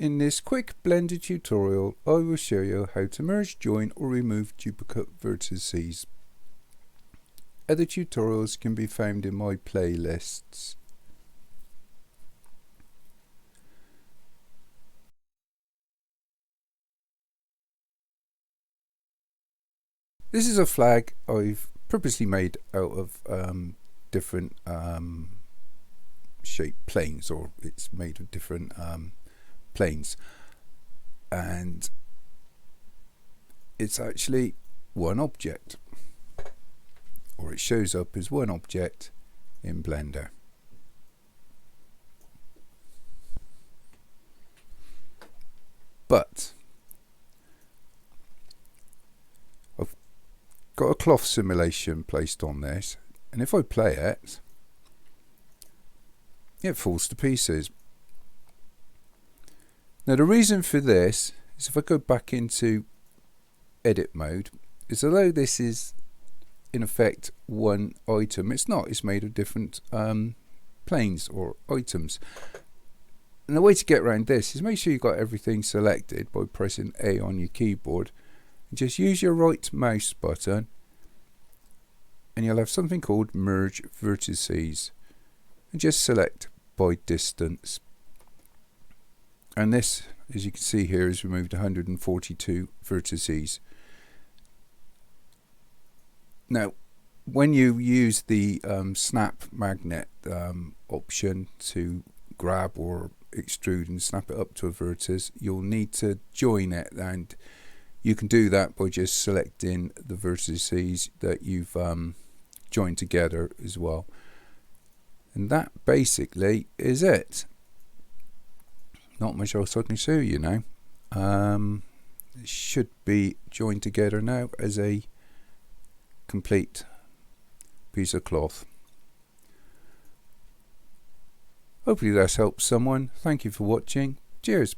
In this quick Blender tutorial, I will show you how to merge, join or remove duplicate vertices. Other tutorials can be found in my playlists. This is a flag I've purposely made out of different shaped planes, or it's made of different planes, and it's actually one object, or it shows up as one object in Blender. But I've got a cloth simulation placed on this, and if I play it, it falls to pieces. Now the reason for this is, if I go back into edit mode, is although this is in effect one item, it's not. It's made of different planes or items. And the way to get around this is make sure you've got everything selected by pressing A on your keyboard, and just use your right mouse button and you'll have something called merge vertices, and just select by distance. And this, as you can see here, has removed 142 vertices. Now when you use the snap magnet option to grab or extrude and snap it up to a vertex, you'll need to join it, and you can do that by just selecting the vertices that you've joined together as well. And that basically is it. Not much else I can show you now. It should be joined together now as a complete piece of cloth. Hopefully that's helped someone. Thank you for watching. Cheers.